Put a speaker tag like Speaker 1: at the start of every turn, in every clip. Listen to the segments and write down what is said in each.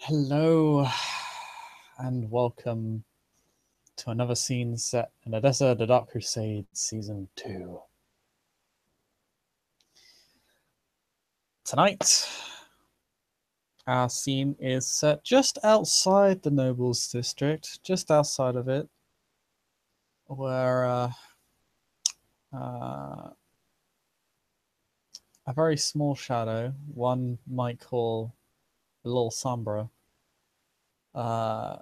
Speaker 1: Hello, and welcome to another scene set in Edessa, The Dark Crusade, Season 2. Tonight, our scene is set just outside the Nobles District, just outside of it, where a very small shadow, one might call a little Sombra, uh,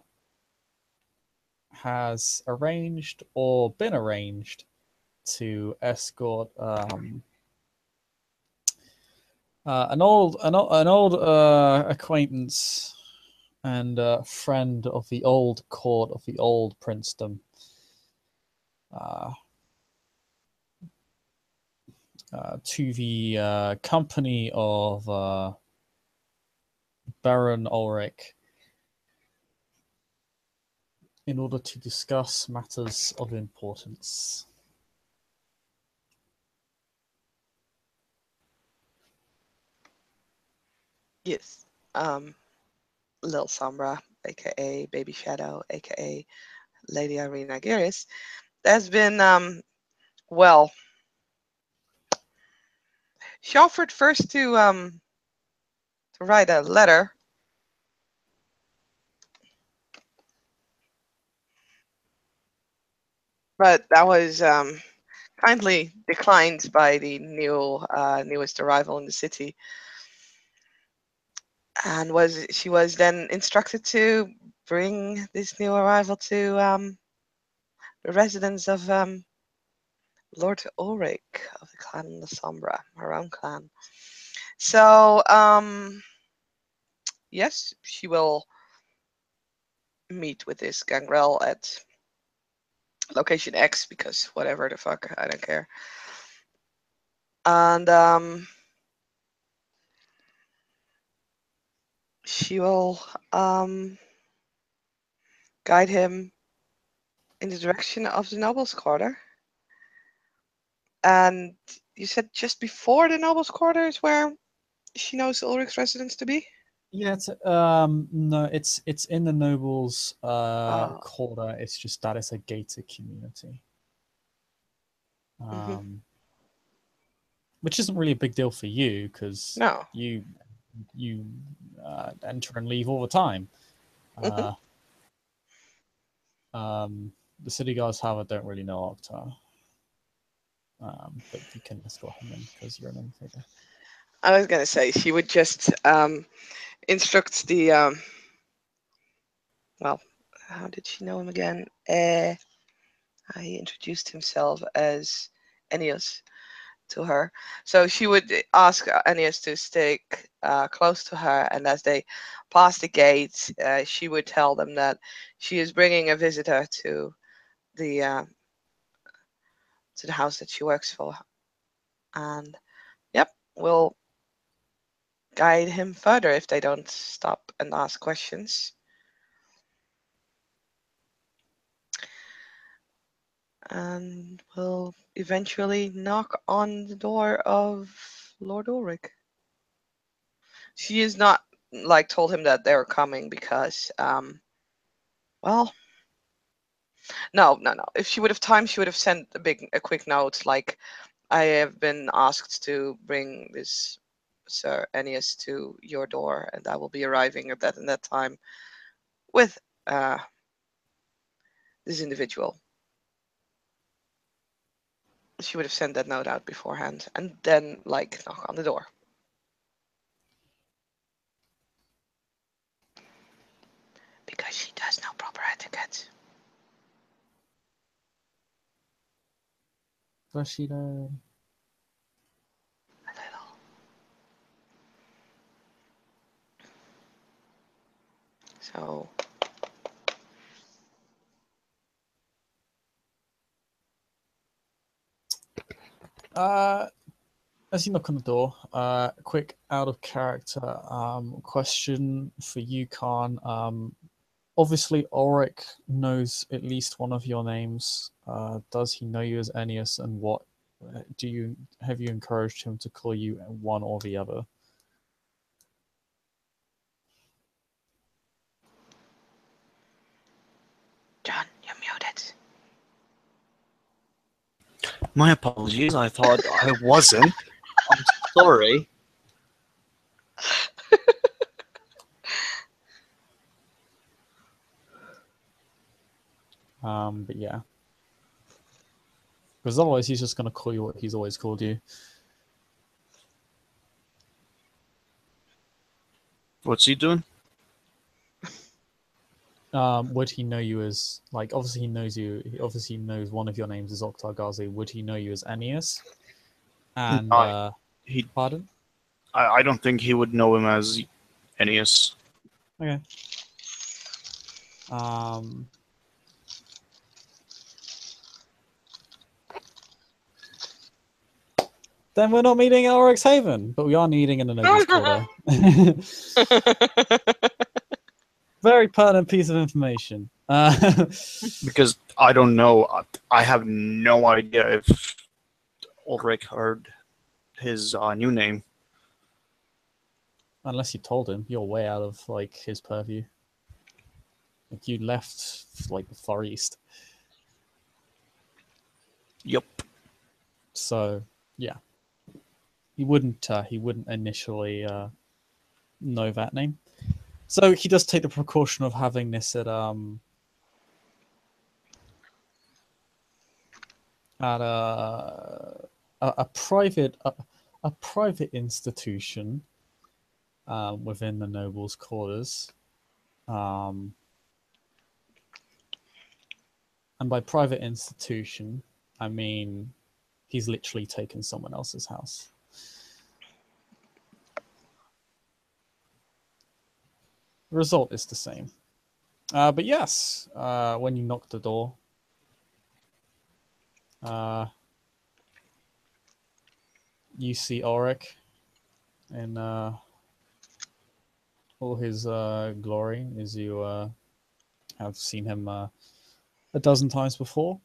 Speaker 1: has arranged or been arranged to escort an old acquaintance and friend of the old court of the old princedom, uh, to the company of Baron Ulrich in order to discuss matters of importance.
Speaker 2: Yes. Lil Sombra, aka Baby Shadow, aka Lady Irina Giris, has been well. She offered first to write a letter, but that was kindly declined by the newest arrival in the city, and she was then instructed to bring this new arrival to the residence of Lord Ulrich of the clan La Sombra, her own clan. So, yes, she will meet with this gangrel at location X because whatever the fuck, I don't care. And she will guide him in the direction of the Noble's Quarter. And you said just before the Noble's Quarter is where she knows Ulrich's residence to be?
Speaker 1: Yeah, no, it's in the nobles
Speaker 2: Oh.
Speaker 1: quarter. It's just that it's a gated community.
Speaker 2: Hmm.
Speaker 1: Which isn't really a big deal for you because
Speaker 2: No.
Speaker 1: you enter and leave all the time.
Speaker 2: Hmm.
Speaker 1: Uh, the city guards, however, don't really know Octar, but you can escort him in because you're an infigure.
Speaker 2: I was gonna say she would just instruct the well, how did she know him again? He introduced himself as Ennius to her. So she would ask Ennius to stick close to her, and as they pass the gate, she would tell them that she is bringing a visitor the uh, to the house that she works for, and yep, we'll guide him further if they don't stop and ask questions. And we'll eventually knock on the door of Lord Ulrich. She is not like told him that they're coming because well, no. If she would have time, she would have sent a quick note like, I have been asked to bring this Sir Ennius to your door, and I will be arriving at that and that time with this individual. She would have sent that note out beforehand and then like knock on the door. Because she does know proper etiquette.
Speaker 1: Rashida.
Speaker 2: A little. So
Speaker 1: As you knock on the door, quick out of character question for you, Khan. Obviously, Ulrich knows at least one of your names. Does he know you as Ennius, and what do you have you encouraged him to call you one or the other?
Speaker 3: My apologies. I thought I wasn't. I'm sorry.
Speaker 1: But yeah. Because otherwise he's just going to call you what he's always called you.
Speaker 3: What's he doing?
Speaker 1: Would he know you as, like, obviously he knows you, he obviously knows one of your names is Octargazi. Would he know you as Aeneas? And,
Speaker 3: He.
Speaker 1: pardon?
Speaker 3: I don't think he would know him as Aeneas.
Speaker 1: Okay. Then we're not meeting at Oryx Haven, but we are meeting in the Nobles Quarter. Very pertinent piece of information.
Speaker 3: Because I don't know. I have no idea if Ulrich heard his new name.
Speaker 1: Unless you told him, you're way out of like his purview. Like you left like the Far East.
Speaker 3: Yup.
Speaker 1: So yeah, he wouldn't initially know that name. So he does take the precaution of having this at a private institution within the nobles' quarters. And by private institution, I mean he's literally taken someone else's house. The result is the same. But yes, when you knock the door, you see Auric in all his glory, as you have seen him a dozen times before.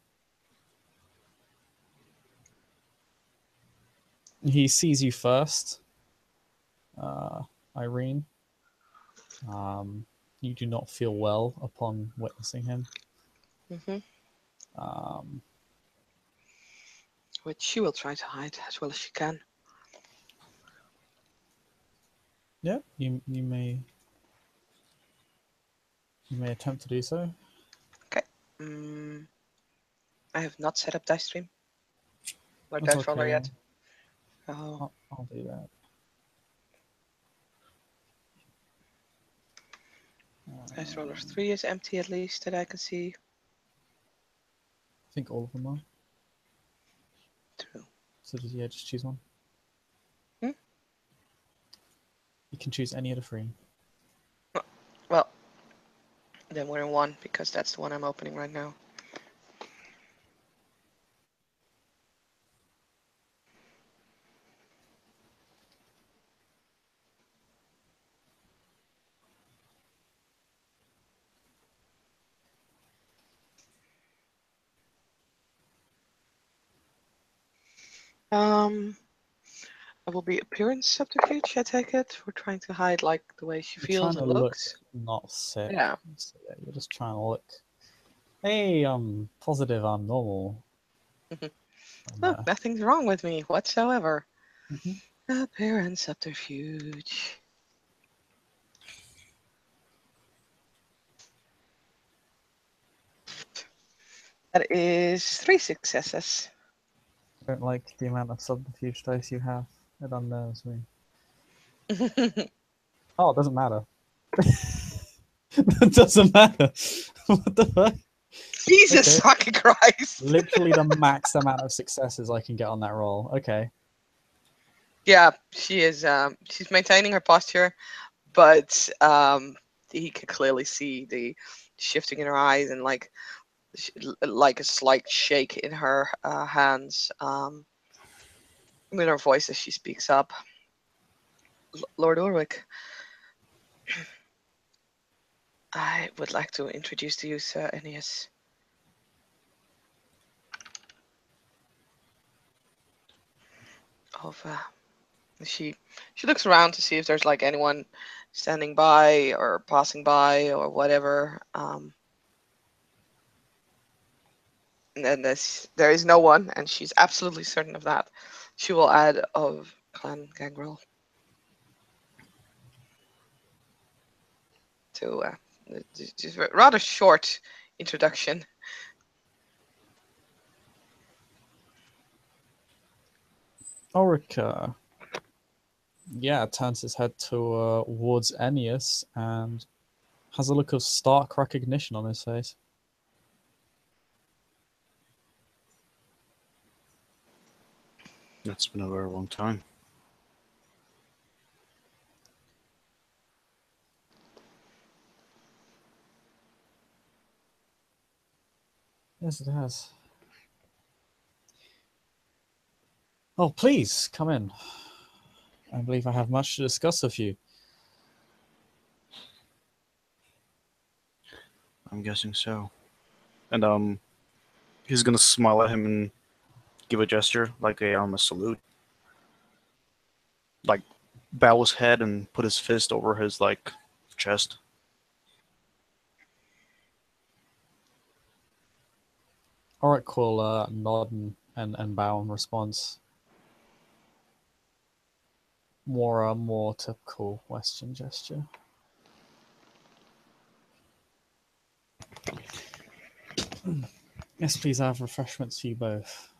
Speaker 1: He sees you first, Irene. You do not feel well upon witnessing him.
Speaker 2: Which she will try to hide as well as she can.
Speaker 1: Yeah, you may attempt to do so.
Speaker 2: Okay. I have not set up dice stream or dice roller yet.
Speaker 1: I'll do that.
Speaker 2: Dice roller 3 is empty at least that I can see.
Speaker 1: I think all of them are.
Speaker 2: True.
Speaker 1: So just choose one.
Speaker 2: Hmm?
Speaker 1: You can choose any of the three.
Speaker 2: Well, then we're in one because that's the one I'm opening right now. It will be appearance subterfuge, I take it. We're trying to hide like the way she feels and looks.
Speaker 1: Look not sick.
Speaker 2: Yeah.
Speaker 1: So, yeah, you're just trying to look. Hey, I'm positive I'm normal.
Speaker 2: Look, nothing's wrong with me whatsoever.
Speaker 1: Mm-hmm.
Speaker 2: Appearance subterfuge. That is 3 successes.
Speaker 1: I don't like the amount of subterfuge dice you have. It unnerves me. Oh, it doesn't matter. It doesn't matter. What the fuck?
Speaker 2: Jesus fucking Christ.
Speaker 1: Literally the max amount of successes I can get on that roll. Okay.
Speaker 2: Yeah, she is. She's maintaining her posture, but he could clearly see the shifting in her eyes and like a slight shake in her hands. With her voice as she speaks up. Lord Ulrich, I would like to introduce to you Sir Aeneas. She looks around to see if there's like anyone standing by or passing by or whatever. and then there is no one, and she's absolutely certain of that, she will add of Clan Gangrel to just a rather short introduction.
Speaker 1: Auric, yeah, turns his head towards Ennius and has a look of stark recognition on his face.
Speaker 3: It's been a very long time.
Speaker 1: Yes, it has. Oh, please, come in. I believe I have much to discuss with you.
Speaker 3: I'm guessing so. And he's gonna smile at him and give a gesture, like a salute. Like bow his head and put his fist over his like chest.
Speaker 1: Auric will nod and bow in response. More typical Western gesture. Yes, please, I have refreshments for you both.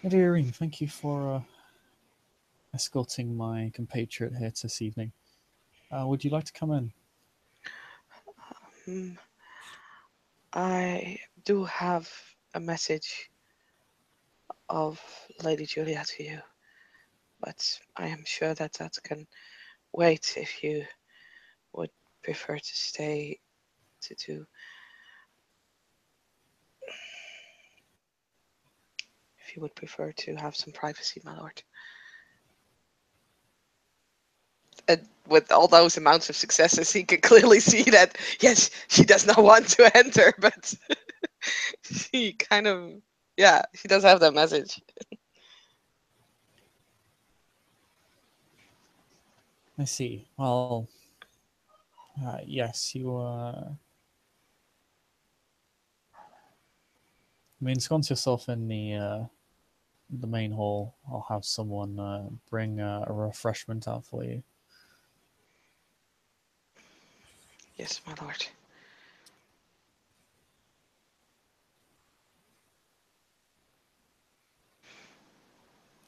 Speaker 1: Lady Irene, thank you for escorting my compatriot here this evening. Would you like to come in?
Speaker 2: Hmm, I do have a message of Lady Julia to you, but I am sure that that can wait if you would prefer to stay to do. If you would prefer to have some privacy, my lord. And with all those amounts of successes, he can clearly see that, yes, she does not want to enter, but she kind of, yeah, she does have that message.
Speaker 1: I see. Well, yes, you ensconce yourself in the main hall. I'll have someone bring a refreshment out for you.
Speaker 2: Yes, my lord.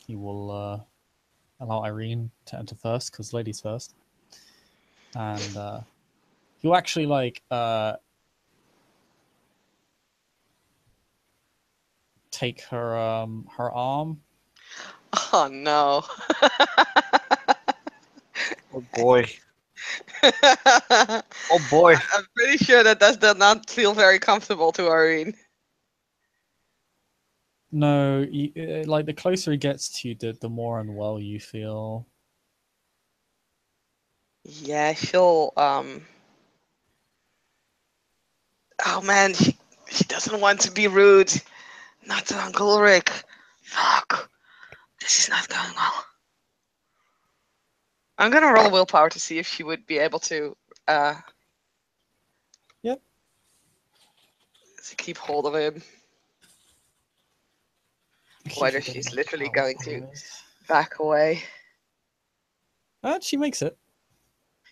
Speaker 1: He will allow Irene to enter first, because ladies first. And he'll actually take her arm.
Speaker 2: Oh no.
Speaker 3: Oh boy.
Speaker 2: I'm
Speaker 3: Oh boy.
Speaker 2: pretty sure that does not feel very comfortable to Irene.
Speaker 1: No, like the closer he gets to you, the more unwell you feel.
Speaker 2: Yeah, she'll oh man, she doesn't want to be rude. Not to Uncle Ulrich. Fuck. This is not going well. I'm gonna roll willpower to see if she would be able uh
Speaker 1: Yep.
Speaker 2: to keep hold of him. Whether she's literally going to back away.
Speaker 1: She makes it.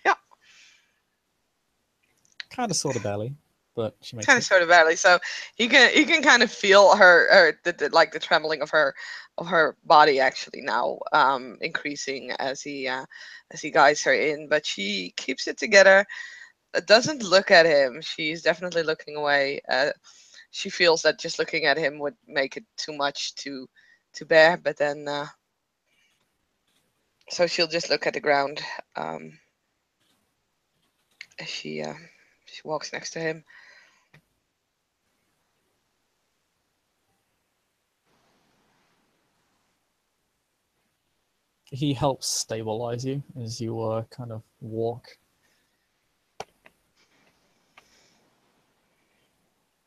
Speaker 2: Yeah.
Speaker 1: Kind of, sort of, barely, but she makes
Speaker 2: Kind
Speaker 1: it.
Speaker 2: of sort of badly. So you can kind of feel her like the trembling of her body actually now increasing as he guides her in, but she keeps it together. Doesn't look at him. She's definitely looking away. She feels that just looking at him would make it too much to bear, but then so she'll just look at the ground as she walks next to him.
Speaker 1: He helps stabilize you as you kind of walk,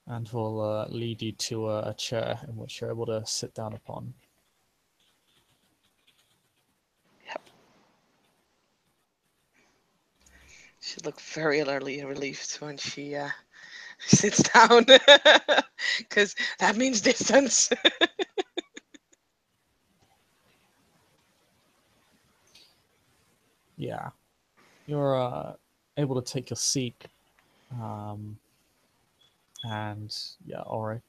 Speaker 1: and will lead you to a chair in which you're able to sit down upon.
Speaker 2: Yep. She looked very utterly relieved when she He sits down because that means distance.
Speaker 1: Yeah, you're able to take your seat, and yeah, Auric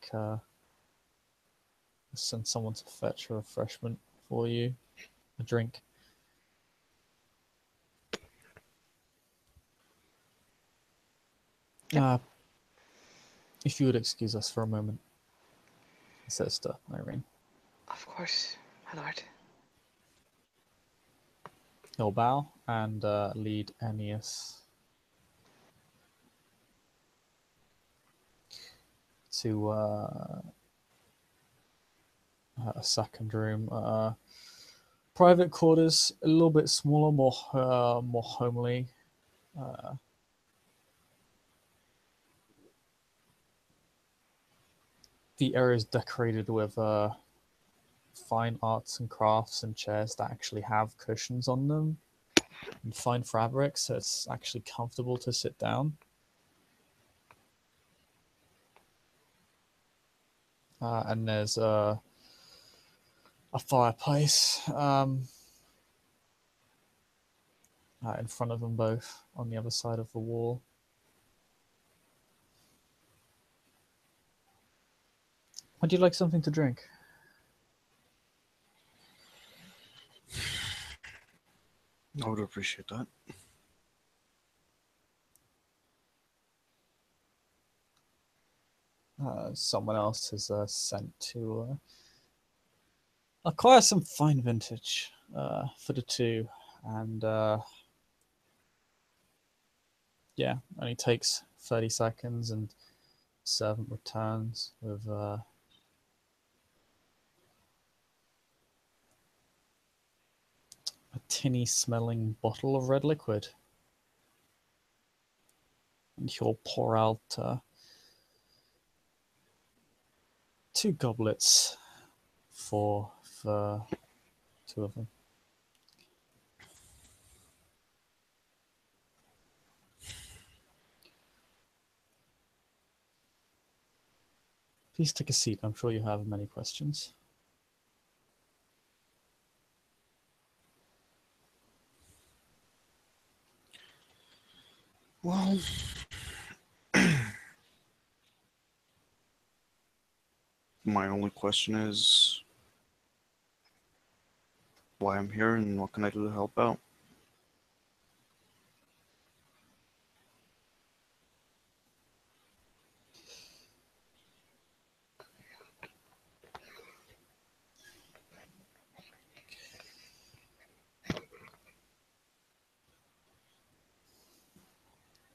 Speaker 1: send someone to fetch a refreshment for you, a drink.
Speaker 2: Yep.
Speaker 1: If you would excuse us for a moment, he says to Irene.
Speaker 2: Of course, my lord.
Speaker 1: He'll bow and lead Aeneas to a second room. Private quarters, a little bit smaller, more homely. The area is decorated with fine arts and crafts and chairs that actually have cushions on them and fine fabrics, so it's actually comfortable to sit down. And there's a fireplace in front of them both on the other side of the wall. Would you like something to drink?
Speaker 3: I would appreciate that.
Speaker 1: Someone else is sent to acquire some fine vintage for the two, and yeah, only takes 30 seconds, and servant returns with a tinny smelling bottle of red liquid. And he'll pour out 2 goblets for the 2 of them. Please take a seat. I'm sure you have many questions.
Speaker 3: Well, my only question is why I'm here and what can I do to help out?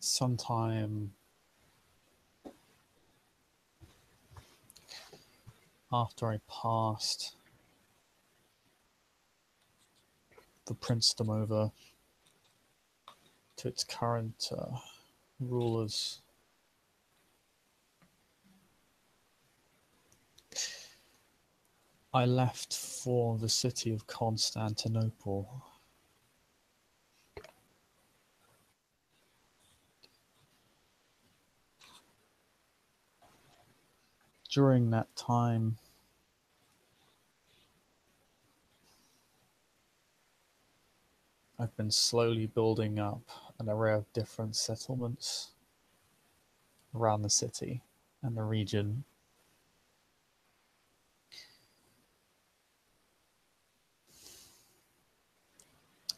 Speaker 1: Sometime after I passed the princedom over to its current rulers, I left for the city of Constantinople. During that time, I've been slowly building up an array of different settlements around the city and the region.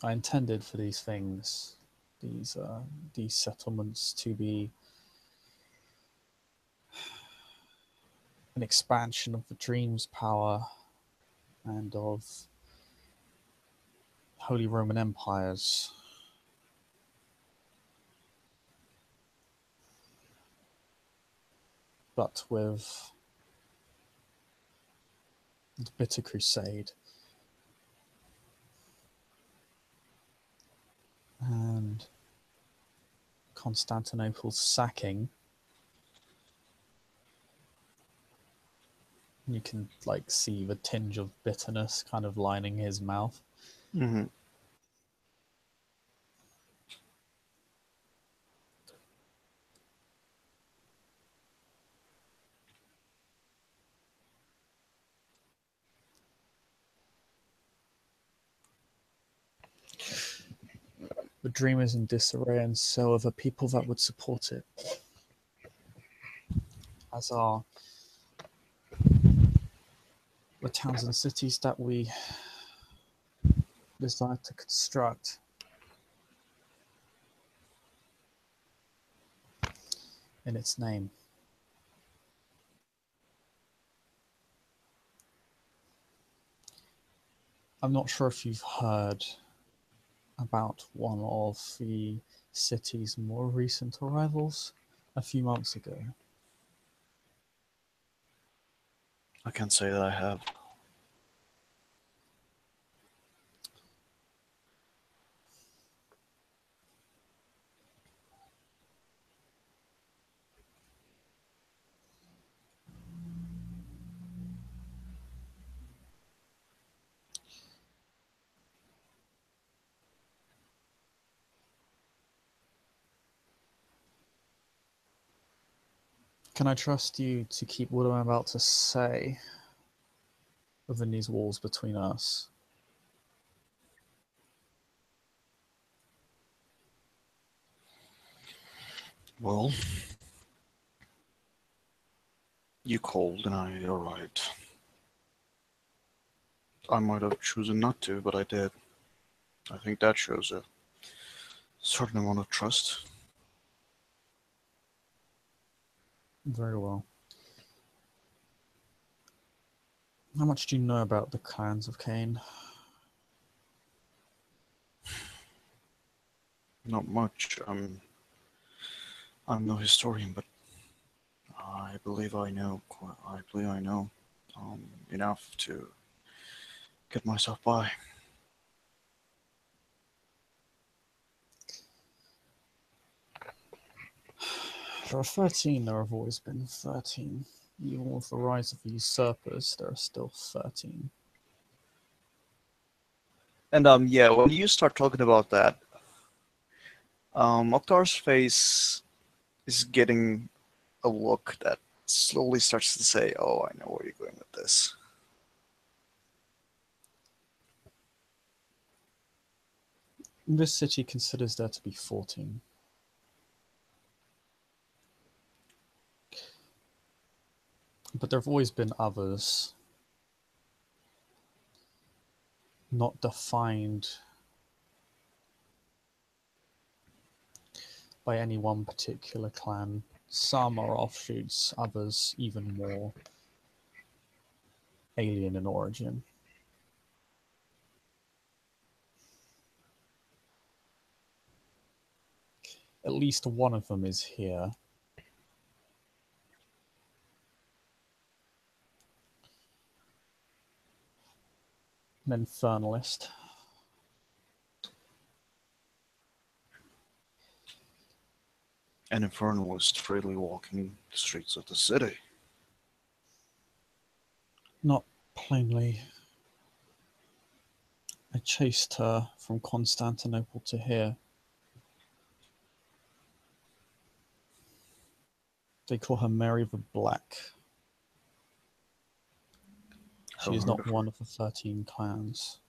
Speaker 1: I intended for these things, these settlements, to be an expansion of the dream's power and of Holy Roman empires. But with the Bitter Crusade and Constantinople's sacking, you can like see the tinge of bitterness kind of lining his mouth.
Speaker 3: Mm-hmm.
Speaker 1: dream is in disarray, and so are the people that would support it. As are the towns and cities that we desire to construct. In its name. I'm not sure if you've heard about one of the city's more recent arrivals a few months ago.
Speaker 3: I can't say that I have.
Speaker 1: Can I trust you to keep what I'm about to say within these walls between us?
Speaker 3: Well, you called and you're right. I might have chosen not to, but I did. I think that shows a certain amount of trust.
Speaker 1: Very well. How much do you know about the clans of Cain?
Speaker 3: Not much. I'm no historian, but I believe I know. I believe I know enough to get myself by.
Speaker 1: There are 13, there have always been 13. Even with the rise of the usurpers, there are still 13.
Speaker 3: And yeah, when you start talking about that, Mokhtar's face is getting a look that slowly starts to say, "Oh, I know where you're going with this."
Speaker 1: This city considers there to be 14. But there have always been others, not defined by any one particular clan. Some are offshoots, others even more alien in origin. At least one of them is here. An infernalist.
Speaker 3: An infernalist freely walking the streets of the city.
Speaker 1: Not plainly. I chased her from Constantinople to here. They call her Mary the Black. She is not one of the 13 clans.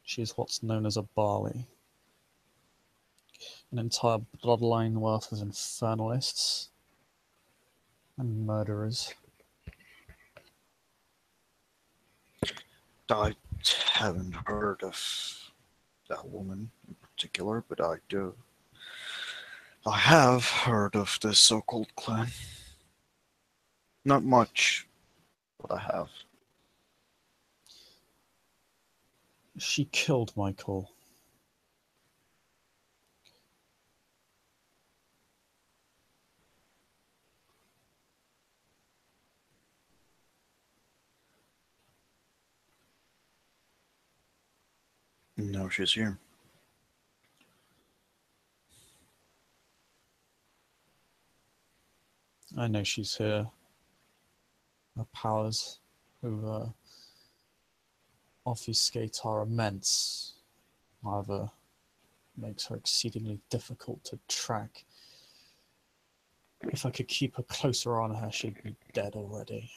Speaker 1: She is what's known as a Barley. An entire bloodline worth of infernalists and murderers.
Speaker 3: I haven't heard of that woman in particular, but I do. I have heard of this so-called clan. Not much, but I have.
Speaker 1: She killed Michael.
Speaker 3: No, she's here.
Speaker 1: I know she's here. Her powers over obfuscate are immense. However, makes her exceedingly difficult to track. If I could keep a closer eye on her, she'd be dead already.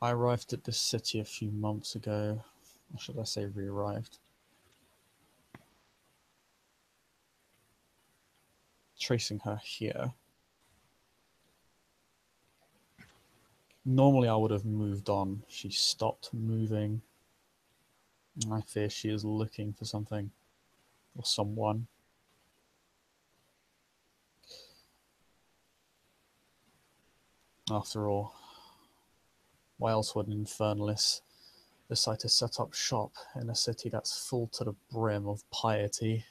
Speaker 1: I arrived at this city a few months ago. Or should I say re-arrived? Tracing her here. Normally I would have moved on. She stopped moving. I fear she is looking for something or someone. After all, why else would an infernalist decide to set up shop in a city that's full to the brim of piety?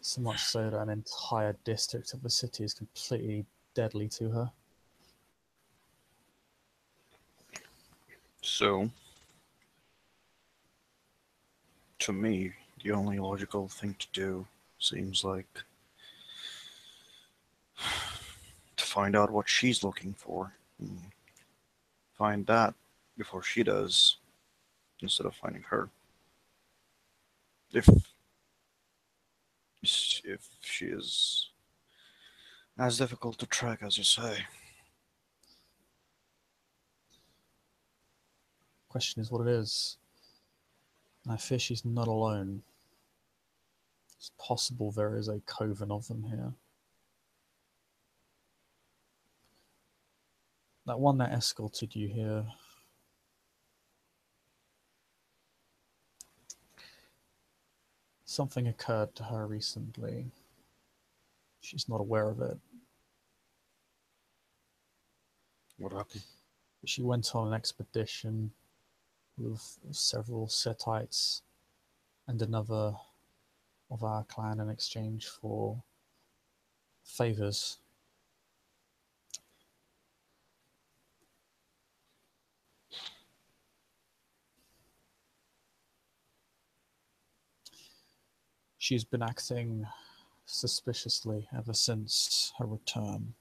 Speaker 1: So much so that an entire district of the city is completely deadly to her.
Speaker 3: So, to me, the only logical thing to do seems like to find out what she's looking for. And find that before she does, instead of finding her. If if she is as difficult to track as you say.
Speaker 1: Question is what it is. I fear she's not alone. It's possible there is a coven of them here. That one that escorted you here. Something occurred to her recently. She's not aware of it.
Speaker 3: What happened?
Speaker 1: She went on an expedition with several Setites and another of our clan in exchange for favors. She's been acting suspiciously ever since her return.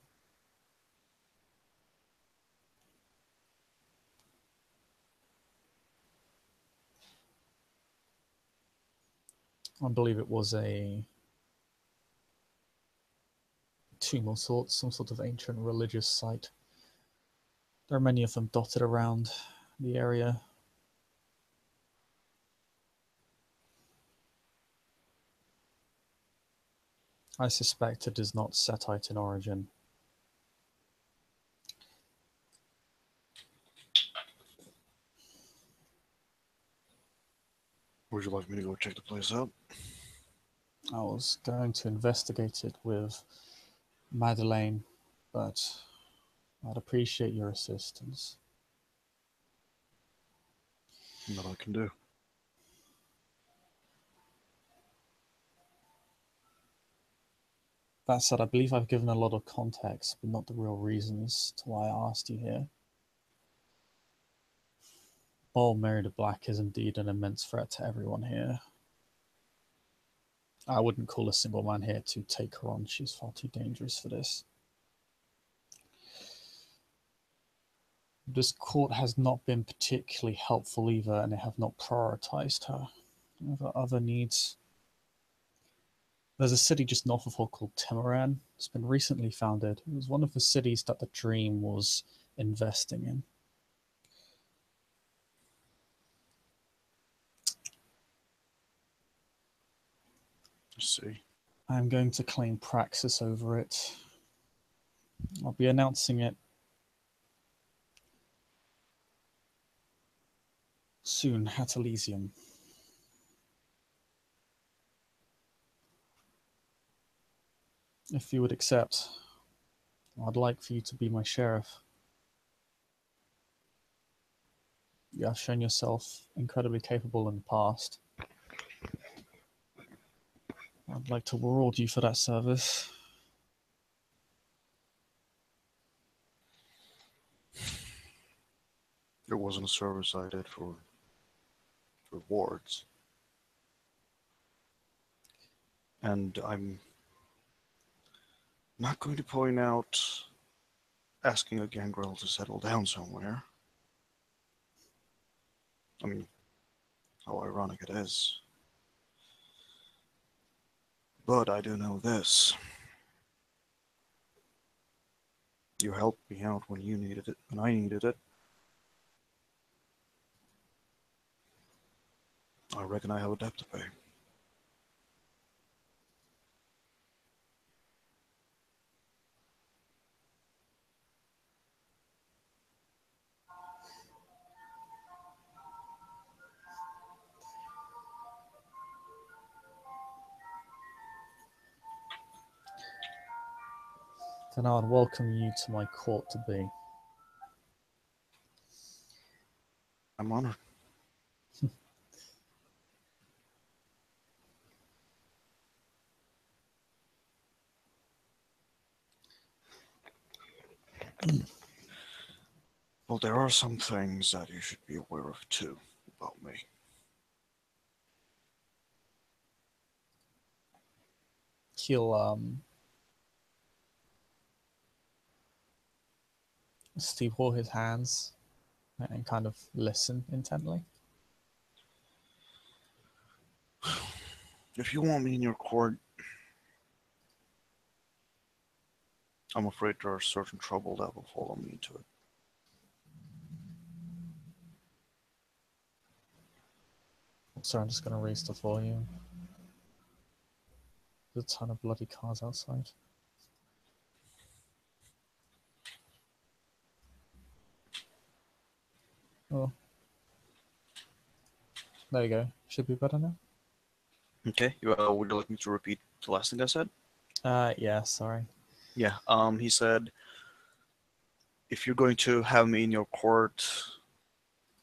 Speaker 1: I believe it was a tomb of sorts, some sort of ancient religious site. There are many of them dotted around the area. I suspect it is not Setite in origin.
Speaker 3: Would you like me to go check the place out?
Speaker 1: I was going to investigate it with Madeleine, but I'd appreciate your assistance.
Speaker 3: That I can do.
Speaker 1: That said, I believe I've given a lot of context, but not the real reasons to why I asked you here. Old Mary the Black is indeed an immense threat to everyone here. I wouldn't call a single man here to take her on. She's far too dangerous for this. This court has not been particularly helpful either, and they have not prioritized her over other needs. There's a city just north of her called Timoran. It's been recently founded. It was one of the cities that the Dream was investing in.
Speaker 3: I see.
Speaker 1: I'm going to claim praxis over it. I'll be announcing it soon at Elysium. If you would accept, I'd like for you to be my sheriff. You have shown yourself incredibly capable in the past. I'd like to reward you for that service.
Speaker 3: It wasn't a service I did for rewards. And I'm not going to point out asking a gangrel to settle down somewhere. I mean, how ironic it is. But I do know this. You helped me out when you needed it, when I needed it. I reckon I have a debt to pay.
Speaker 1: Then I would welcome you to my court to be.
Speaker 3: I'm honored. Well, there are some things that you should be aware of too about me.
Speaker 1: He'll steeple his hands and kind of listen intently.
Speaker 3: If you want me in your court, I'm afraid there are certain trouble that will follow me into it.
Speaker 1: Sorry, I'm just going to raise the volume. There's a ton of bloody cars outside. Oh. There you go. Should be better now.
Speaker 3: Okay, would you like me to repeat the last thing I said?
Speaker 1: Yeah, sorry.
Speaker 3: Yeah, he said, if you're going to have me in your court,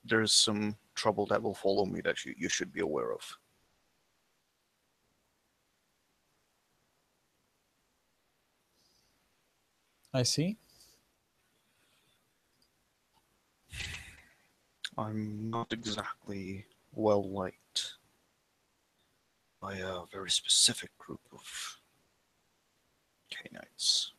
Speaker 3: there's some trouble that will follow me that you should be aware of.
Speaker 1: I see.
Speaker 3: I'm not exactly well liked by a very specific group of Canaanites.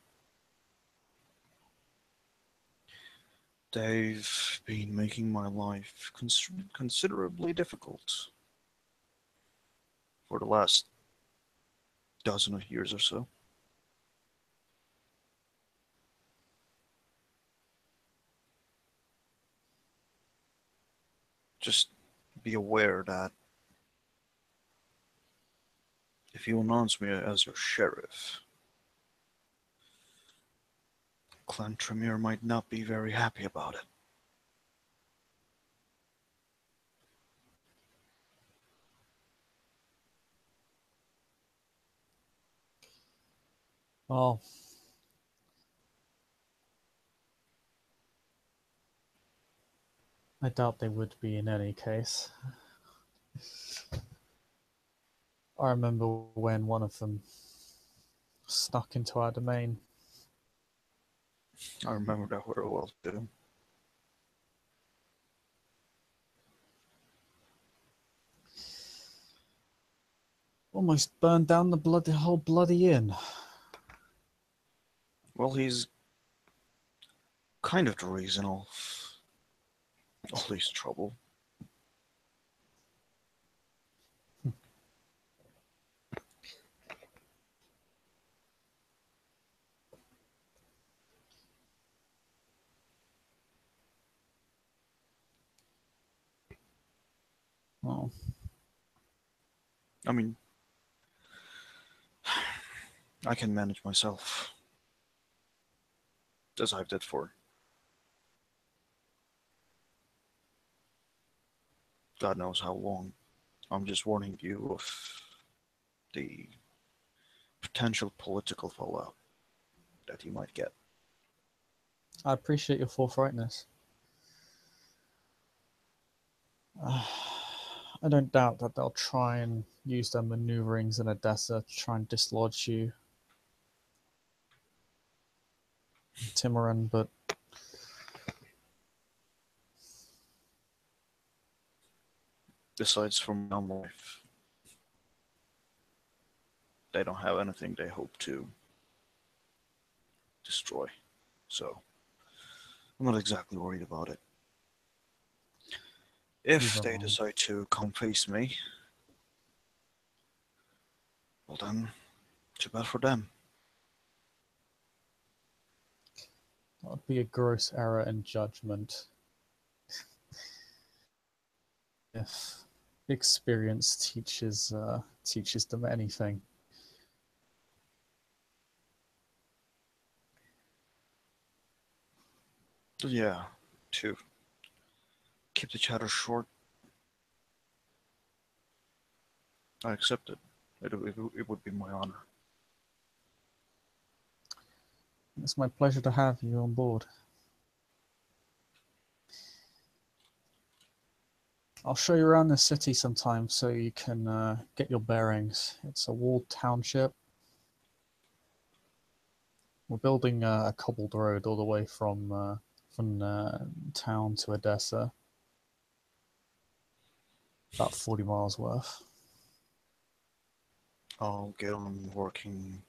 Speaker 3: They've been making my life considerably difficult for the last dozen of years or so. Just be aware that if you announce me as your sheriff, Clan Tremere might not be very happy about it.
Speaker 1: Well, I doubt they would be in any case. I remember when one of them snuck into our domain.
Speaker 3: I remember that very well too.
Speaker 1: Almost burned down the whole bloody inn.
Speaker 3: Well, he's kind of the reason of all this trouble.
Speaker 1: Oh,
Speaker 3: I mean, I can manage myself, as I've did for God knows how long. I'm just warning you of the potential political fallout that you might get.
Speaker 1: I appreciate your forthrightness. I don't doubt that they'll try and use their maneuverings in Edessa to try and dislodge you, Timoran, but
Speaker 3: Besides, from my own life, they don't have anything they hope to destroy. So, I'm not exactly worried about it. If
Speaker 1: neither
Speaker 3: they
Speaker 1: am I.
Speaker 3: decide to come face me, well then, too bad for them.
Speaker 1: That would be a gross error in judgment. If experience teaches them anything.
Speaker 3: But yeah, to keep the chatter short, I accept it. It would be my honor.
Speaker 1: It's my pleasure to have you on board. I'll show you around the city sometime so you can get your bearings. It's a walled township. We're building a cobbled road all the way from town to Edessa. About 40 miles worth.
Speaker 3: I'll get on working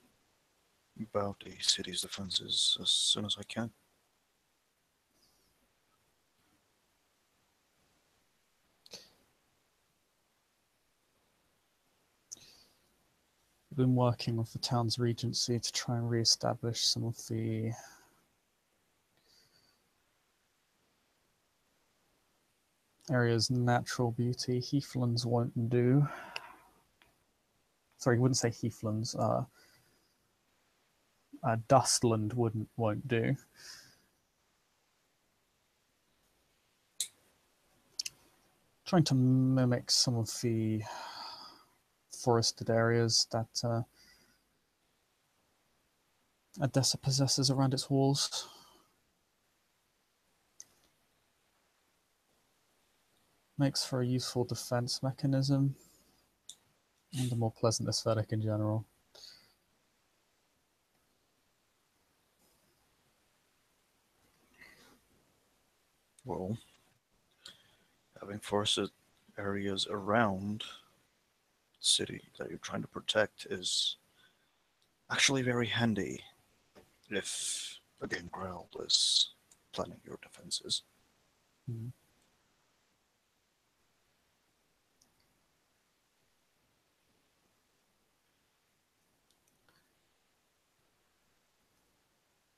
Speaker 3: about the city's defenses as soon as I can.
Speaker 1: We've been working with the town's regency to try and re-establish some of the area's natural beauty. Heathlands won't do. Sorry, I wouldn't say heathlands. Dustland won't do. Trying to mimic some of the forested areas that Edessa possesses around its walls. Makes for a useful defense mechanism and a more pleasant aesthetic in general.
Speaker 3: Well, having forested areas around the city that you're trying to protect is actually very handy if a game growl is planning your defenses.
Speaker 1: Mm.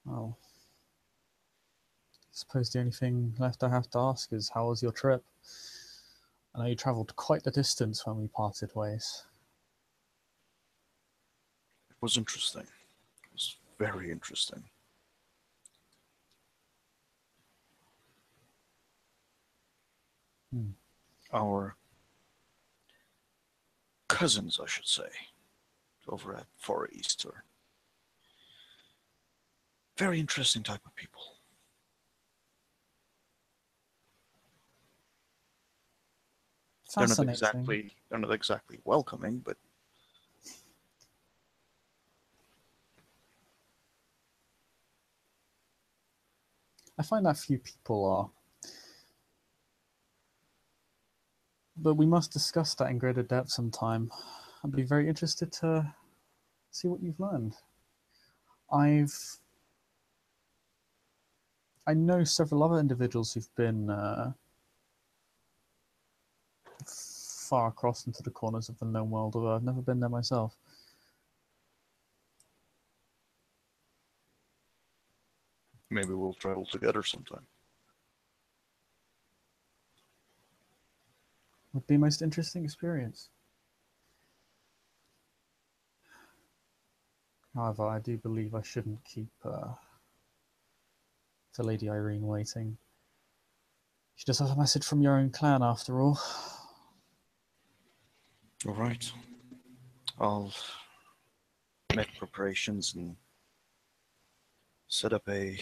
Speaker 1: Well, I suppose the only thing left I have to ask is how was your trip? I know you travelled quite the distance when we parted ways.
Speaker 3: It was interesting. It was very interesting.
Speaker 1: Hmm.
Speaker 3: Our cousins, I should say, over at Far East are very interesting type of people.
Speaker 1: Fascinating.
Speaker 3: They're not exactly welcoming, but
Speaker 1: I find that few people are. But we must discuss that in greater depth sometime. I'd be very interested to see what you've learned. I know several other individuals who've been far across into the corners of the known world, although I've never been there myself.
Speaker 3: maybe we'll travel together sometime.
Speaker 1: Would be a most interesting experience. However, I do believe I shouldn't keep the Lady Irene waiting. She does have a message from your own clan, after all.
Speaker 3: All right. I'll make preparations and set up a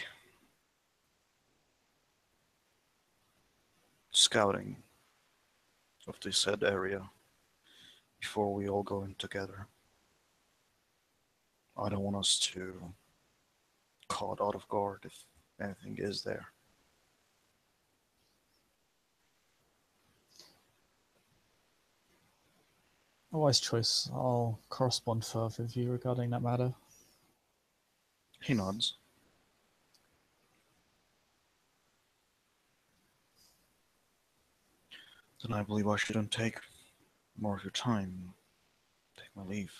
Speaker 3: scouting of the said area before we all go in together. I don't want us to caught out of guard if anything is there.
Speaker 1: A wise choice. I'll correspond further with you regarding that matter.
Speaker 3: He nods. Then I believe I shouldn't take more of your time. Take my leave.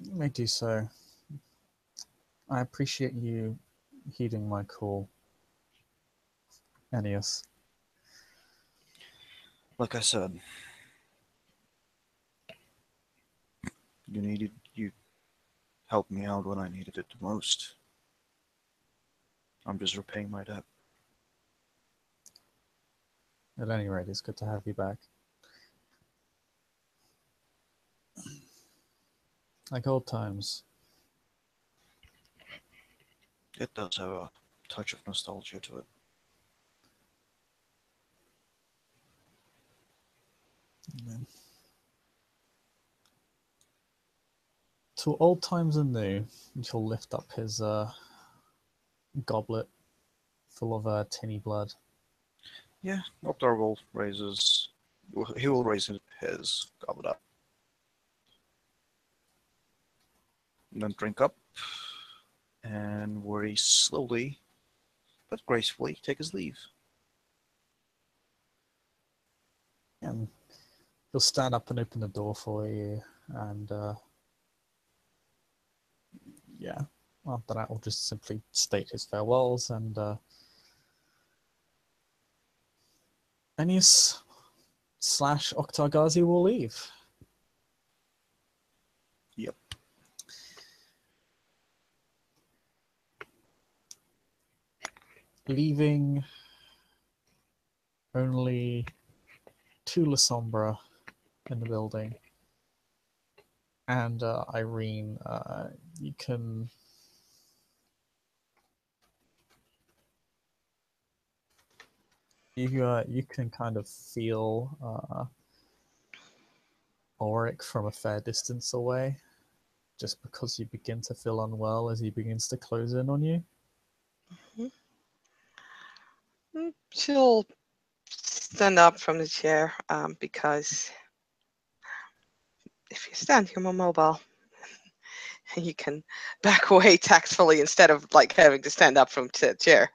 Speaker 1: You may do so. I appreciate you heeding my call. Ennius.
Speaker 3: Like I said, you helped me out when I needed it the most. I'm just repaying my debt.
Speaker 1: At any rate, it's good to have you back. Like old times.
Speaker 3: It does have a touch of nostalgia to it.
Speaker 1: Amen. To old times and new, he'll lift up his goblet full of tinny blood.
Speaker 3: Yeah, Optar will he will raise his goblet up. And then drink up, and very slowly but gracefully take his leave.
Speaker 1: And he'll stand up and open the door for you, and yeah, after that, we'll just simply state his farewells, and Ennius / Octargazi will leave.
Speaker 3: Yep.
Speaker 1: Leaving only 2 La Sombra in the building. And Irene, you can you can kind of feel Auric from a fair distance away, just because you begin to feel unwell as he begins to close in on you.
Speaker 2: She'll stand up from the chair because if you stand, you're more mobile. You can back away tactfully instead of like having to stand up from the chair.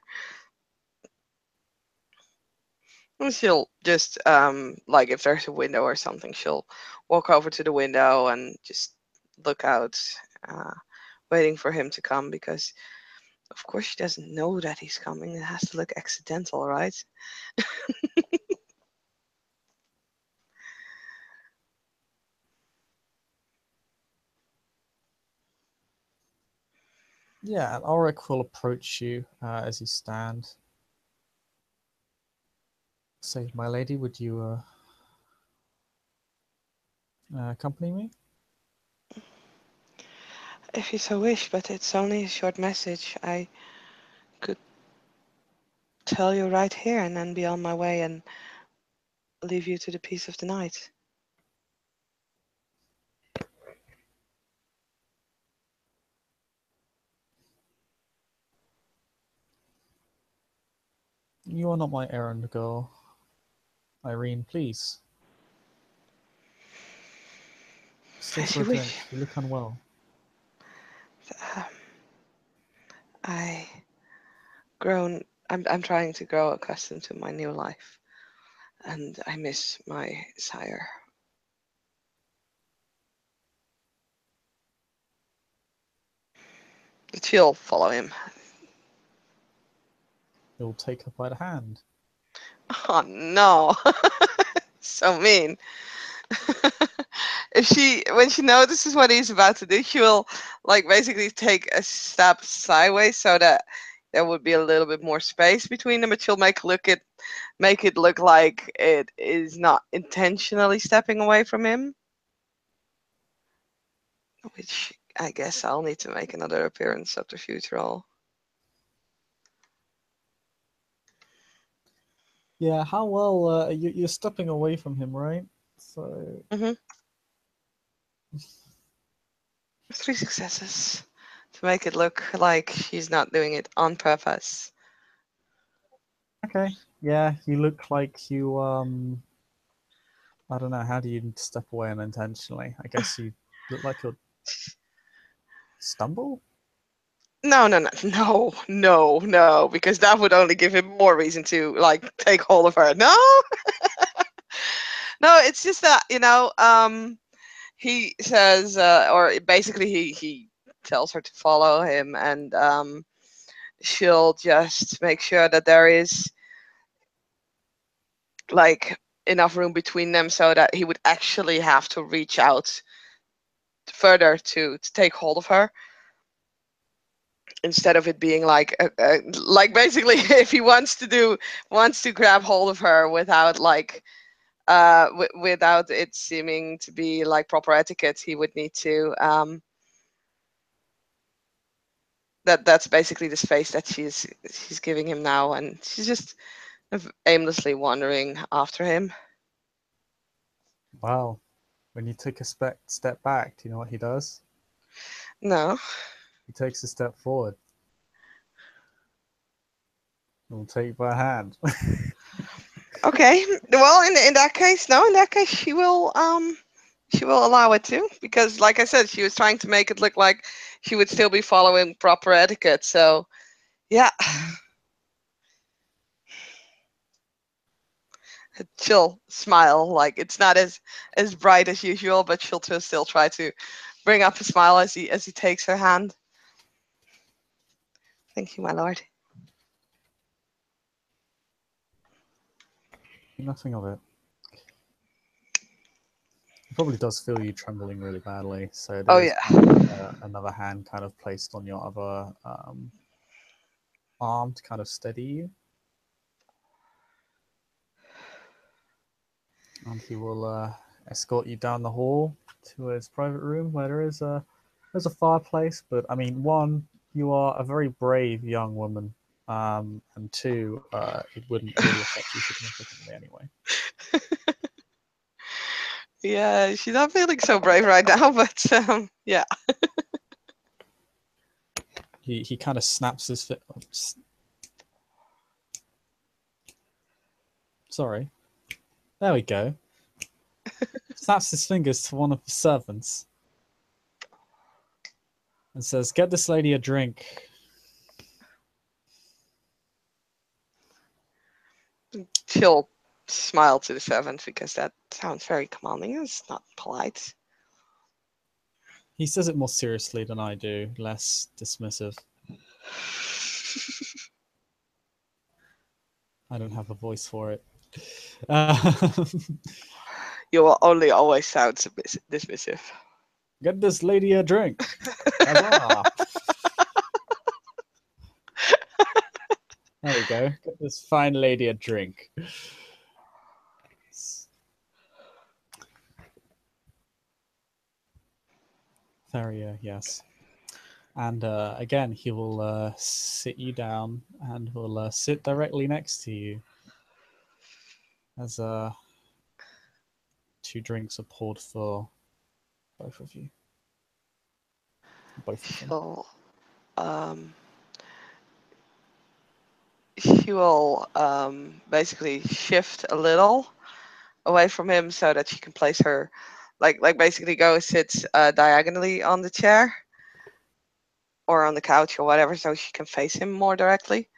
Speaker 2: And she'll just like if there's a window or something, she'll walk over to the window and just look out, waiting for him to come, because of course she doesn't know that he's coming. It has to look accidental, right?
Speaker 1: Yeah, and Auric will approach you as you stand. Say, my lady, would you accompany me?
Speaker 2: If you so wish, but it's only a short message. I could tell you right here and then be on my way and leave you to the peace of the night.
Speaker 1: You are not my errand girl. Irene, please. Stay
Speaker 2: As
Speaker 1: for a
Speaker 2: you
Speaker 1: drink.
Speaker 2: wish.
Speaker 1: You look unwell.
Speaker 2: I I'm trying to grow accustomed to my new life, and I miss my sire. But she'll follow him.
Speaker 1: He'll take her by the hand.
Speaker 2: Oh no, so mean. When she notices what he's about to do, she will like basically take a step sideways so that there would be a little bit more space between them, but she'll make it look like it is not intentionally stepping away from him. Which I guess I'll need to make another appearance of the future.
Speaker 1: Yeah, how well you're stepping away from him, right? So
Speaker 2: 3 successes to make it look like she's not doing it on purpose.
Speaker 1: okay, yeah, you look like you I don't know, how do you step away unintentionally? I guess you look like you'll stumble?
Speaker 2: No, because that would only give him more reason to like take hold of her. No, no, it's just that he says, or basically he tells her to follow him, and she'll just make sure that there is like enough room between them so that he would actually have to reach out further to take hold of her, instead of it being like basically if he wants to grab hold of her without like without it seeming to be like proper etiquette, he would need to that's basically the space that she's giving him now, and she's just aimlessly wandering after him.
Speaker 1: Wow. When you take a step back, do you know what he does?
Speaker 2: No.
Speaker 1: He takes a step forward. We'll take you by a hand.
Speaker 2: Okay. Well, in that case, no. In that case, she will allow it to, because, like I said, she was trying to make it look like she would still be following proper etiquette. So, yeah. She'll smile, like it's not as bright as usual, but she'll still try to bring up a smile as he takes her hand. Thank you, my lord.
Speaker 1: Nothing of it. It probably does feel you trembling really badly, so there
Speaker 2: Oh
Speaker 1: is
Speaker 2: yeah.
Speaker 1: another hand kind of placed on your other arm to kind of steady you. And he will escort you down the hall to his private room, where there's a fireplace. But I mean, one, you are a very brave young woman, and two, it wouldn't really affect you significantly anyway.
Speaker 2: Yeah, she's not feeling so brave right now, but yeah.
Speaker 1: He kind of snaps his sorry. There we go. Snaps his fingers to one of the servants and says, "Get this lady a drink."
Speaker 2: She'll smile to the servant because that sounds very commanding. It's not polite.
Speaker 1: He says it more seriously than I do, less dismissive. I don't have a voice for it.
Speaker 2: You will only always sound dismissive.
Speaker 1: Get this lady a drink. Huzzah. There we go. Get this fine lady a drink. Theria, yes. And again, he will sit you down and will sit directly next to you as two drinks are poured for both of you. Both of them.
Speaker 2: She will basically shift a little away from him so that she can place her, like basically go sit diagonally on the chair or on the couch or whatever, so she can face him more directly,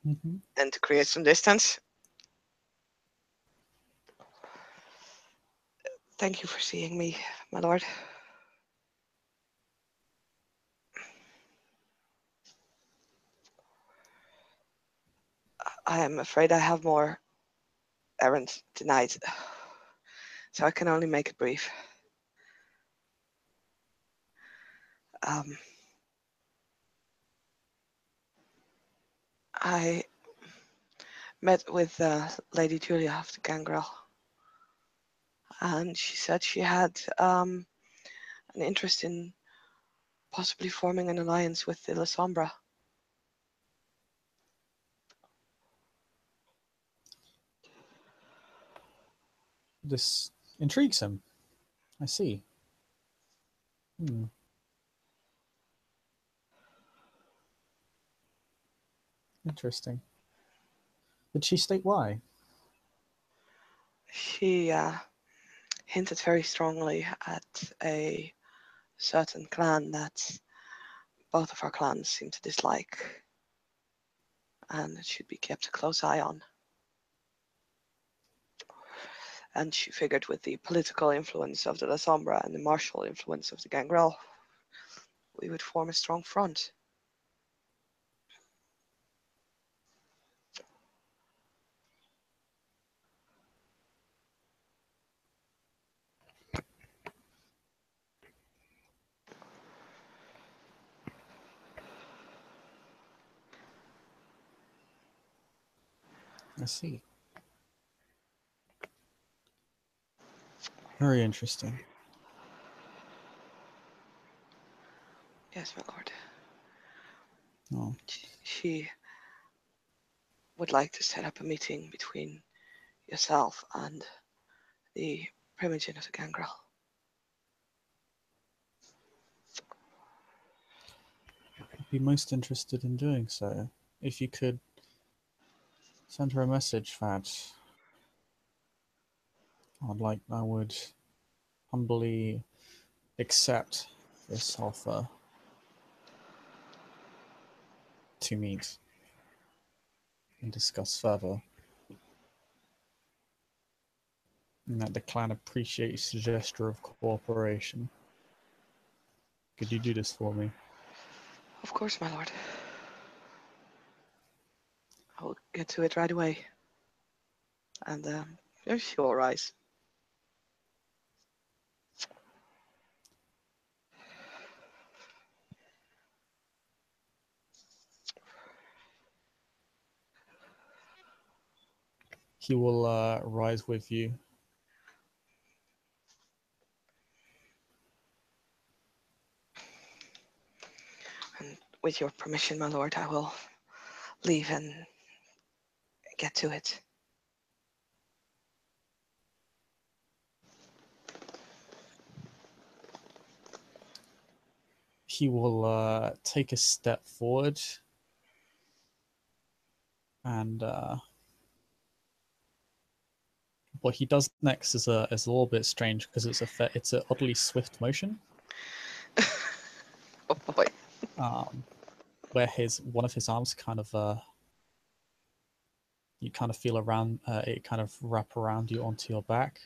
Speaker 2: and to create some distance. Thank you for seeing me, my lord. I am afraid I have more errands tonight, so I can only make it brief. I met with Lady Julia of the Gangrel, and she said she had an interest in possibly forming an alliance with the La Sombra.
Speaker 1: This intrigues him. I see. Interesting. Did she state why?
Speaker 2: She hinted very strongly at a certain clan that both of our clans seem to dislike, and it should be kept a close eye on. And she figured with the political influence of the La Sombra and the martial influence of the Gangrel, we would form a strong front.
Speaker 1: I see. Very interesting.
Speaker 2: Yes, my lord.
Speaker 1: Oh,
Speaker 2: She would like to set up a meeting between yourself and the Primogen of the Gangrel.
Speaker 1: I'd be most interested in doing so. If you could send her a message that I would humbly accept this offer to meet and discuss further, and that the clan appreciates the gesture of cooperation. Could you do this for me?
Speaker 2: Of course, my lord. I will get to it right away. And she will rise.
Speaker 1: He will rise with you.
Speaker 2: And with your permission, my lord, I will leave and get to it.
Speaker 1: He will take a step forward, and what he does next is a little bit strange because it's an oddly swift motion.
Speaker 2: Oh boy.
Speaker 1: Where one of his arms kind of you kind of feel around it kind of wrap around you onto your back.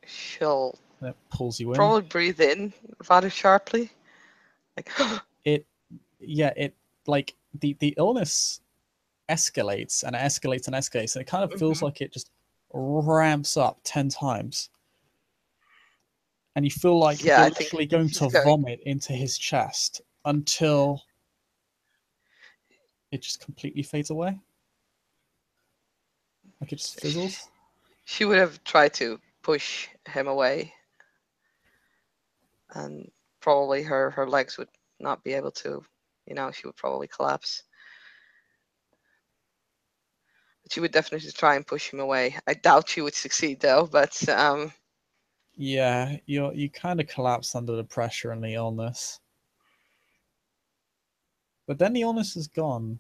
Speaker 2: She'll
Speaker 1: And it pulls you in.
Speaker 2: probably breathe in rather sharply. Like
Speaker 1: it like the illness escalates and escalates and escalates, and it kind of feels like it just ramps up 10 times. And you feel like
Speaker 2: yeah,
Speaker 1: you're
Speaker 2: I think
Speaker 1: literally going to vomit into his chest until it just completely fades away. Like it just fizzles.
Speaker 2: She would have tried to push him away, and probably her legs would not be able to, she would probably collapse. But she would definitely try and push him away. I doubt she would succeed though, but
Speaker 1: Yeah, you kind of collapse under the pressure and the illness. But then the illness is gone.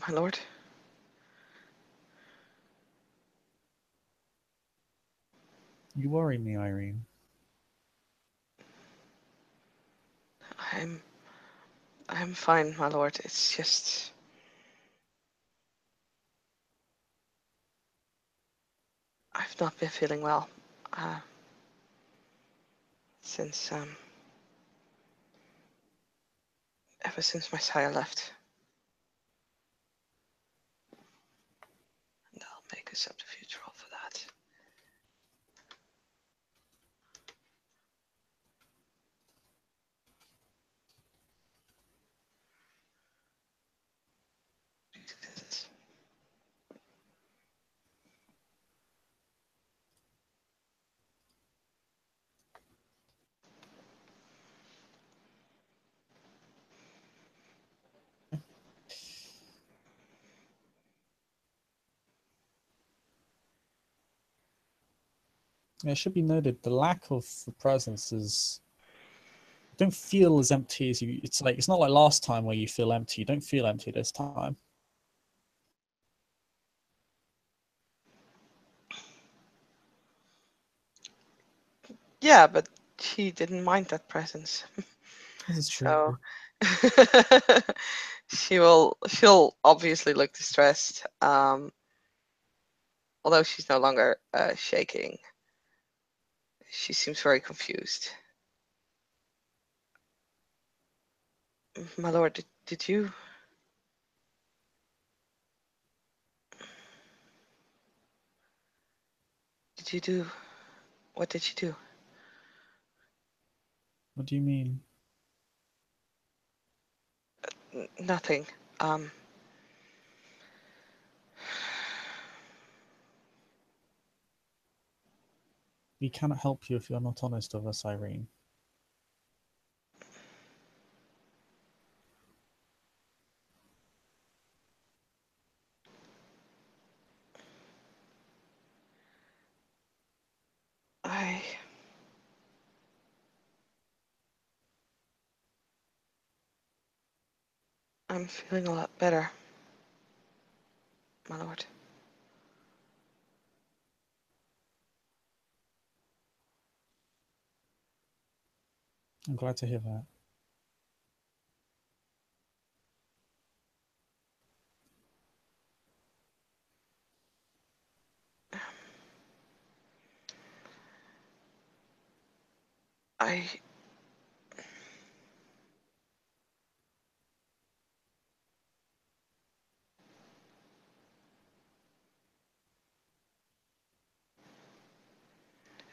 Speaker 2: my lord.
Speaker 1: You worry me, Irene.
Speaker 2: I'm fine, my lord. It's just I've not been feeling well since ever since my sire left. And I'll make a subterfuge roll for that.
Speaker 1: It should be noted the lack of the presence is don't feel as empty as you. It's not like last time where you feel empty. You don't feel empty this time.
Speaker 2: Yeah, but she didn't mind that presence.
Speaker 1: This is
Speaker 2: So
Speaker 1: true.
Speaker 2: she'll obviously look distressed. Although she's no longer shaking. She seems very confused. My lord, did you? did you do? What did you do?
Speaker 1: What do you mean?
Speaker 2: Nothing.
Speaker 1: We cannot help you if you're not honest with us, Irene.
Speaker 2: I'm feeling a lot better, my lord.
Speaker 1: I'm glad to hear that.
Speaker 2: I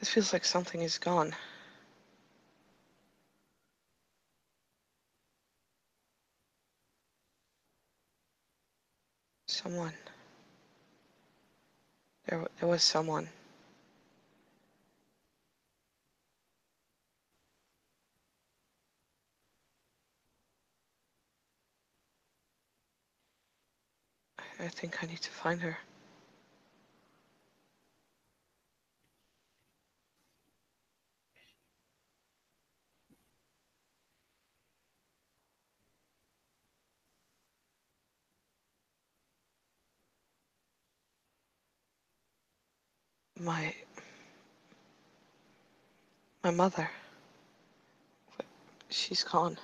Speaker 2: It feels like something is gone. Someone. There was someone. I think I need to find her. My mother. She's gone.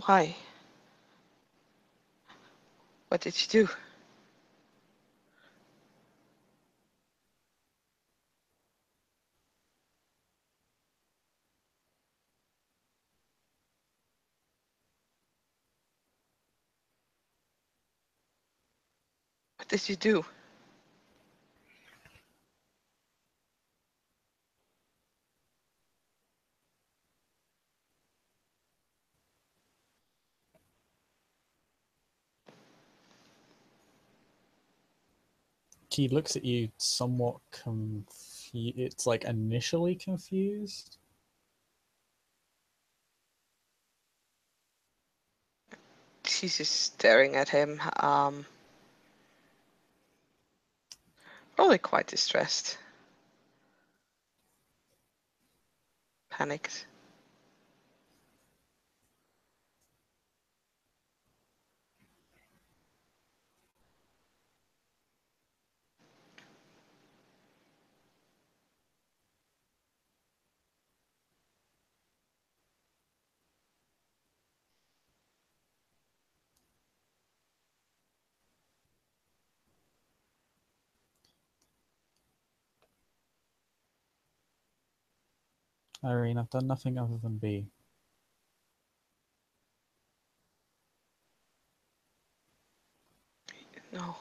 Speaker 2: Why? What did she do? What did you do?
Speaker 1: He looks at you somewhat It's like initially confused.
Speaker 2: She's just staring at him. Probably quite distressed. Panicked.
Speaker 1: Irene, I've done nothing other than be.
Speaker 2: No.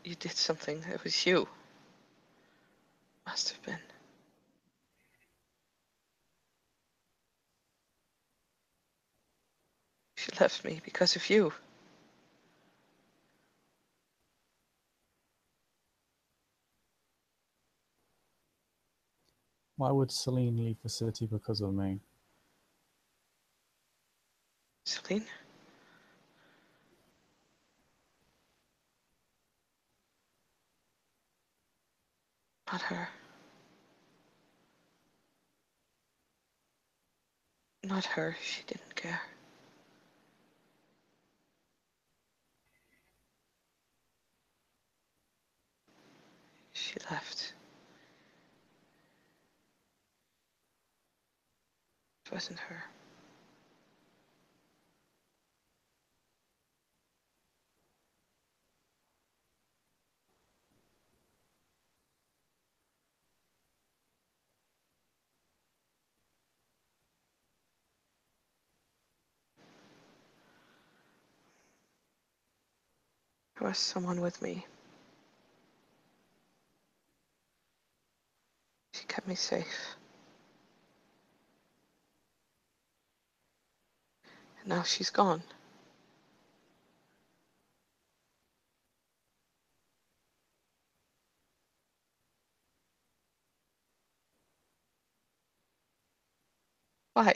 Speaker 2: You did something. It was you. Must have been. She left me because of you.
Speaker 1: Why would Celine leave the city because of me?
Speaker 2: Celine? Not her. Not her. She didn't care. She left. It wasn't her. There was someone with me. She kept me safe. And now she's gone. Why?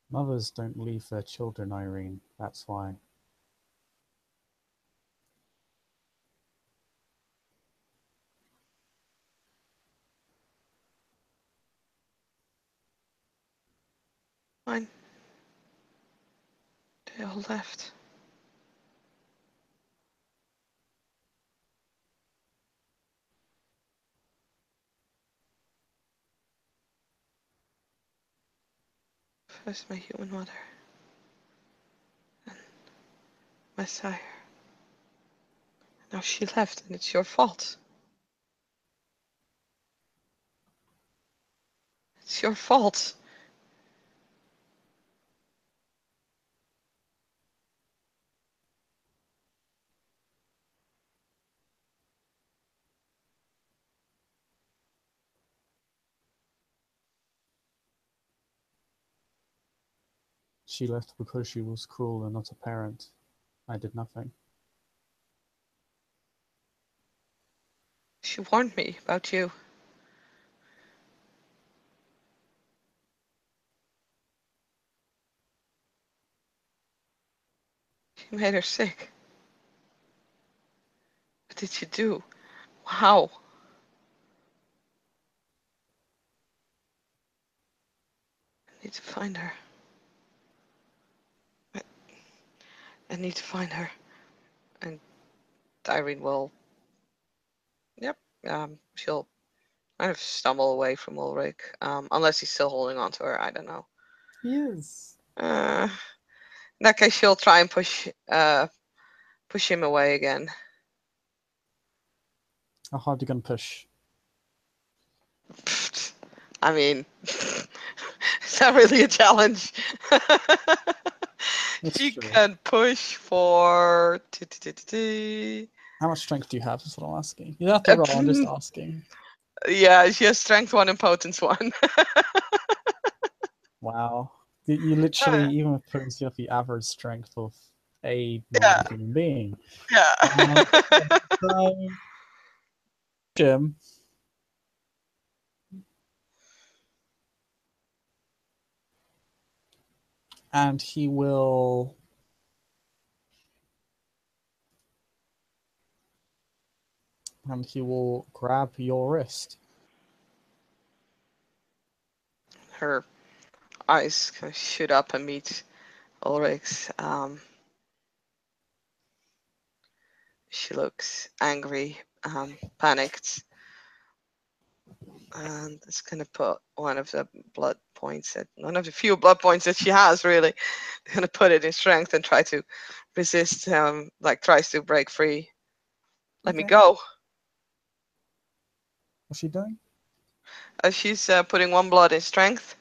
Speaker 1: Mothers don't leave their children, Irene. That's why.
Speaker 2: Fine. They all left. First my human mother. Then my sire. Now she left and it's your fault. It's your fault.
Speaker 1: She left because she was cruel and not a parent. I did nothing.
Speaker 2: She warned me about you. You made her sick. What did you do? How? I need to find her. I need to find her. And Irene will, yep, she'll kind of stumble away from Ulrich, unless he's still holding on to her. I don't know.
Speaker 1: He is.
Speaker 2: In that case, she'll try and push him away again.
Speaker 1: How hard are you gonna push?
Speaker 2: I mean, it's not really a challenge.
Speaker 1: That's
Speaker 2: She
Speaker 1: true.
Speaker 2: can push for.
Speaker 1: How much strength do you have? Is what I'm asking. You don't have to roll. I'm just asking.
Speaker 2: Yeah, she has strength 1 and potence 1.
Speaker 1: Wow. You literally, even with potence, you have the average strength of a normal
Speaker 2: Yeah.
Speaker 1: human being.
Speaker 2: Yeah.
Speaker 1: So, Jim. And he will grab your wrist.
Speaker 2: Her eyes kind of shoot up and meet Ulrich's. She looks angry, panicked, and it's gonna put one of the one of the few blood points that she has, really, gonna put it in strength and try to resist. Like tries to break free. Let me
Speaker 1: Okay.
Speaker 2: go.
Speaker 1: What's she doing?
Speaker 2: She's putting 1 blood in strength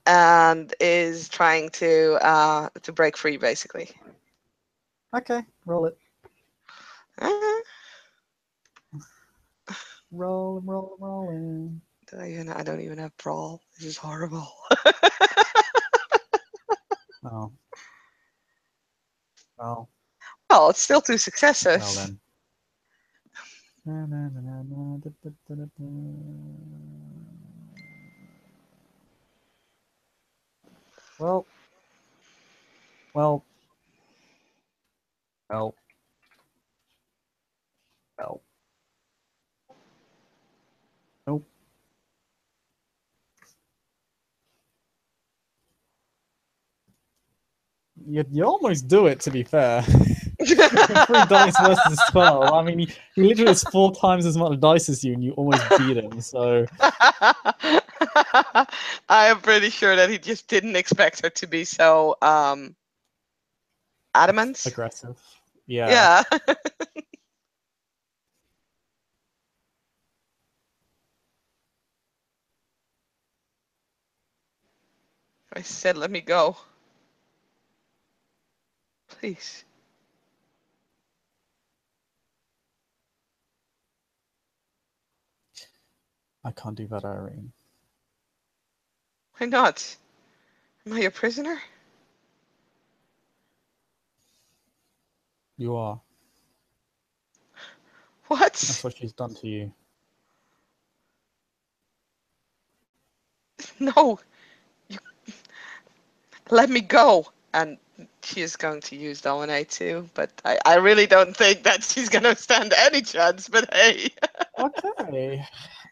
Speaker 2: and is trying to break free, basically.
Speaker 1: Okay, roll it.
Speaker 2: Uh,
Speaker 1: Rolling.
Speaker 2: I don't even have brawl. This is horrible.
Speaker 1: Oh. Well.
Speaker 2: Well, it's still 2 successes.
Speaker 1: Well then. Well. Nope. You almost do it, to be fair. 3 dice versus 12. I mean, he literally has 4 times as much dice as you, and you almost beat him. So
Speaker 2: I am pretty sure that he just didn't expect her to be so adamant.
Speaker 1: aggressive. Yeah.
Speaker 2: Yeah. I said, let me go. Please.
Speaker 1: I can't do that, Irene.
Speaker 2: Why not? Am I your prisoner?
Speaker 1: You are. That's
Speaker 2: What?
Speaker 1: what she's done to you.
Speaker 2: No. You... Let me go. And she is going to use Dominate too, but I really don't think that she's going to stand any chance, but hey.
Speaker 1: Okay.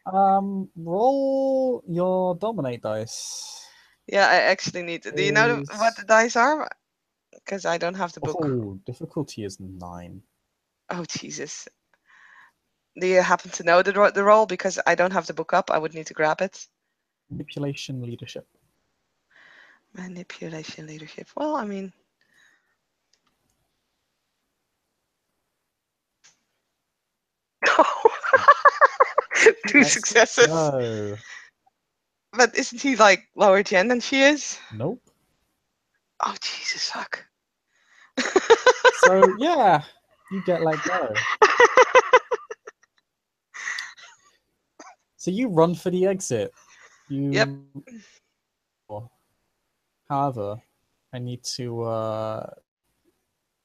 Speaker 1: Roll your dominate dice.
Speaker 2: Yeah, I actually need to. Do you know what the dice are? Because I don't have the book.
Speaker 1: Oh, difficulty is 9.
Speaker 2: Oh, Jesus. Do you happen to know the roll? Because I don't have the book up. I would need to grab it.
Speaker 1: Manipulation leadership.
Speaker 2: Manipulation leadership. Well, I mean... Two
Speaker 1: Let's
Speaker 2: successes.
Speaker 1: go.
Speaker 2: But isn't he like lower gen than she is?
Speaker 1: Nope.
Speaker 2: Oh, Jesus, fuck.
Speaker 1: So, yeah, you get let go. So you run for the exit.
Speaker 2: Yep.
Speaker 1: However, I need to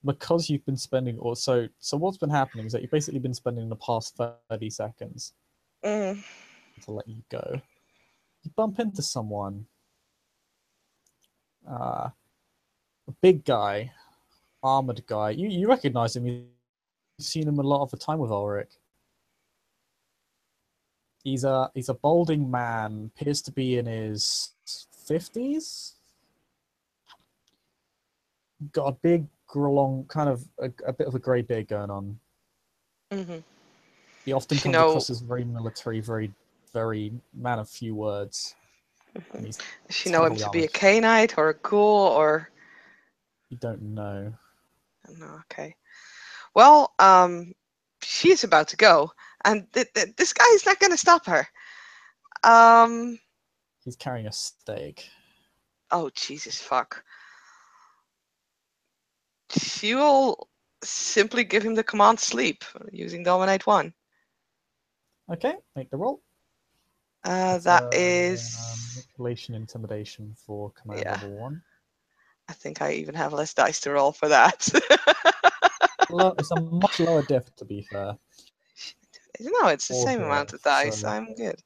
Speaker 1: because you've been spending so what's been happening is that you've basically been spending the past 30 seconds to let you go. You bump into someone. A big guy, armored guy. You recognize him. You've seen him a lot of the time with Ulrich. He's a balding man, appears to be in his 50s. Got a big, long, kind of a bit of a grey beard going on. He often comes across as very military, very man of few words. And he's
Speaker 2: Does she know him
Speaker 1: terribly
Speaker 2: to be a
Speaker 1: armored.
Speaker 2: K-Knight or a ghoul or...
Speaker 1: You don't know.
Speaker 2: No, okay. Well, she's about to go, and this guy is not going to stop her.
Speaker 1: He's carrying a stake.
Speaker 2: Oh, Jesus, fuck. She will simply give him the command sleep using Dominate 1.
Speaker 1: Okay, make the roll.
Speaker 2: That is...
Speaker 1: Manipulation intimidation for command
Speaker 2: Yeah.
Speaker 1: level 1.
Speaker 2: I think I even have less dice to roll for that.
Speaker 1: It's a much lower diff, to be fair.
Speaker 2: No, it's the
Speaker 1: Or
Speaker 2: same amount of dice. I'm good.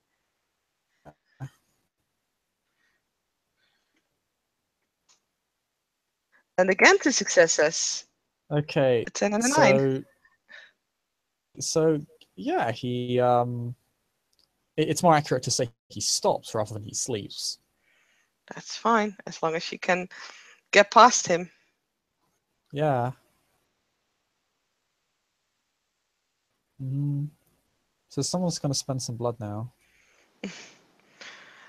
Speaker 2: And again, 2 successes.
Speaker 1: Okay.
Speaker 2: A 10 and a 9.
Speaker 1: So yeah, he it's more accurate to say he stops rather than he sleeps.
Speaker 2: That's fine, as long as she can get past him.
Speaker 1: Yeah. So someone's going to spend some blood now.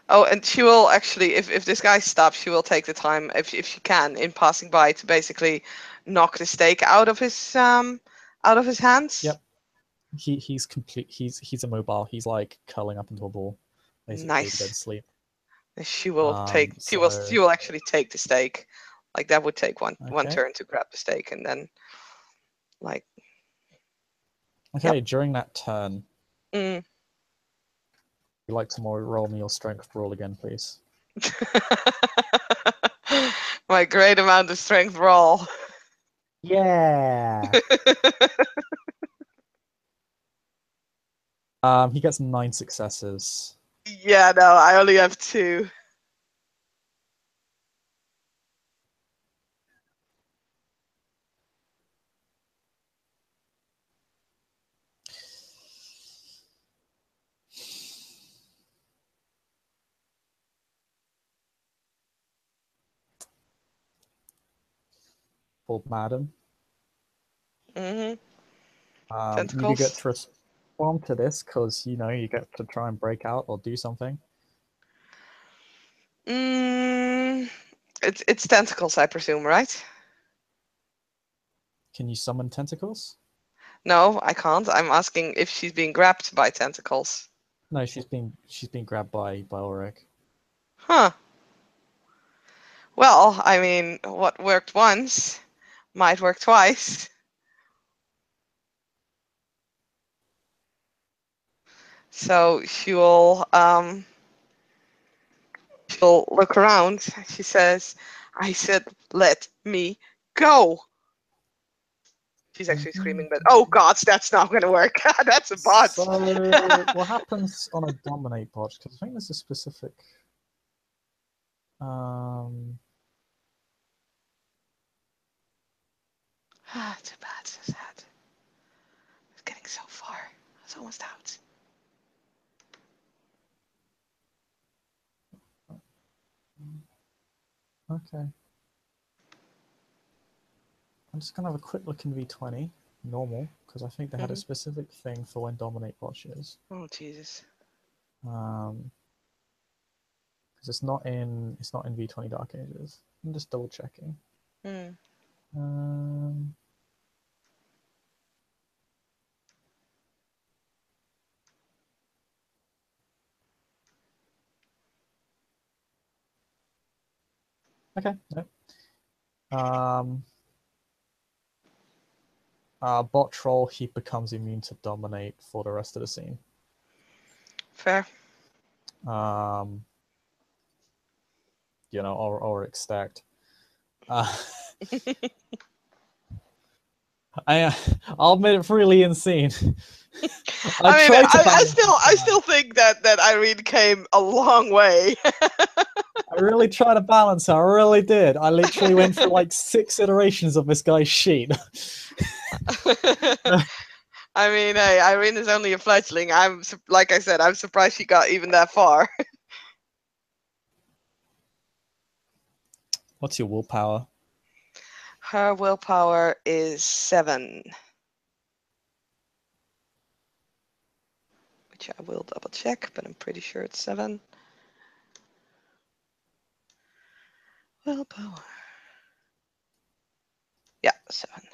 Speaker 2: Oh, and she will actually, if this guy stops, she will take the time, if she can, in passing by, to basically knock the stake out of his hands.
Speaker 1: Yep. He's complete. He's immobile. He's like curling up into a ball, basically,
Speaker 2: Nice.
Speaker 1: to go to sleep.
Speaker 2: She will take. She will actually take the stake. Like that would take one turn to grab the stake, and then like.
Speaker 1: Okay, during that turn,
Speaker 2: Mm.
Speaker 1: you'd like to roll me your strength roll again, please.
Speaker 2: My great amount of strength roll.
Speaker 1: Yeah. He gets 9 successes.
Speaker 2: Yeah, no, I only have 2.
Speaker 1: Called Madam.
Speaker 2: Mm-hmm.
Speaker 1: You get to respond to this because you get to try and break out or do something.
Speaker 2: It's tentacles, I presume, right?
Speaker 1: Can you summon tentacles?
Speaker 2: No, I can't. I'm asking if she's being grabbed by tentacles.
Speaker 1: No, she's being grabbed by Ulrich.
Speaker 2: Huh. Well, I mean, what worked once might work twice. So she'll look around. She says, "I said, let me go." She's actually screaming, but oh god, that's not going to work. That's a bot.
Speaker 1: So what happens on a dominate bot? Because I think there's a specific.
Speaker 2: Too bad, so sad. It's getting so far. It's almost out.
Speaker 1: Okay. I'm just gonna have a quick look in V20 normal because I think they had a specific thing for when dominate bot is.
Speaker 2: Oh Jesus.
Speaker 1: Because it's not in V20 Dark Ages. I'm just double checking. Okay. No. Bot troll, he becomes immune to dominate for the rest of the scene.
Speaker 2: Fair.
Speaker 1: You know, or stacked. I'll admit it, really insane.
Speaker 2: I still think that Irene came a long way.
Speaker 1: I really tried to balance her. I really did. I literally went through like 6 iterations of this guy's sheet.
Speaker 2: I mean, hey, Irene is only a fledgling. Like I said, I'm surprised she got even that far.
Speaker 1: What's your willpower?
Speaker 2: Her willpower is 7. Which I will double check, but I'm pretty sure it's 7. Willpower. Yeah, 7.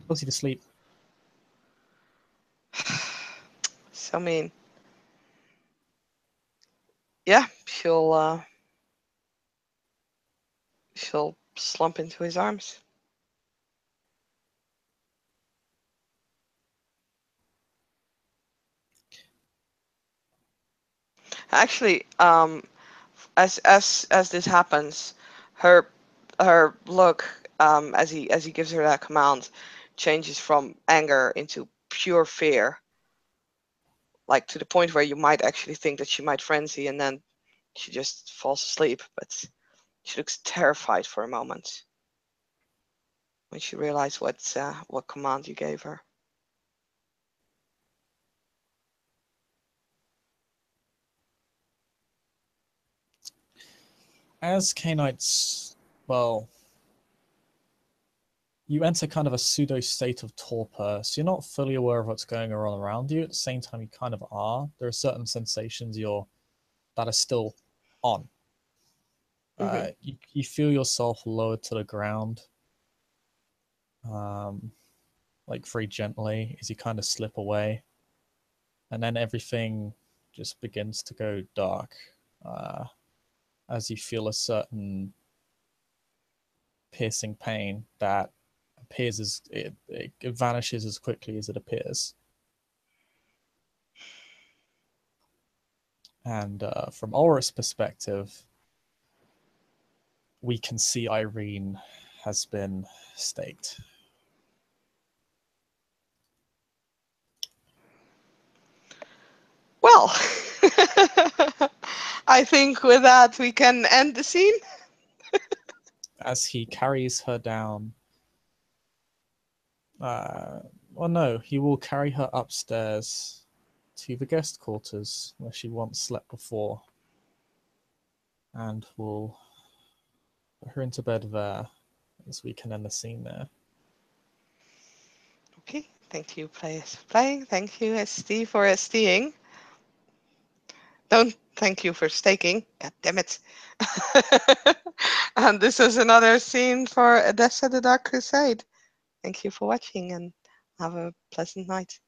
Speaker 1: Goes you to sleep.
Speaker 2: So mean. Yeah, she'll slump into his arms. Actually, as this happens, her look as he gives her that command changes from anger into pure fear, like to the point where you might actually think that she might frenzy, and then she just falls asleep. But she looks terrified for a moment when she realizes what command you gave her.
Speaker 1: As Canaanites, well, you enter kind of a pseudo state of torpor, so you're not fully aware of what's going on around you. At the same time, you kind of are. There are certain sensations that are still on. You feel yourself lowered to the ground, like very gently as you kind of slip away, and then everything just begins to go dark as you feel a certain piercing pain that appears as it vanishes as quickly as it appears. And from Ulrich's perspective, we can see Irene has been staked.
Speaker 2: Well, I think with that we can end the scene.
Speaker 1: As he carries her down, well, no, he will carry her upstairs to the guest quarters where she once slept before, and will put her into bed there as we can end the scene there.
Speaker 2: Okay, Thank you, players, for playing. Thank you, ST, for STing. Don't thank you for staking. God damn it. And this is another scene for Edessa the Dark Crusade. Thank you for watching and have a pleasant night.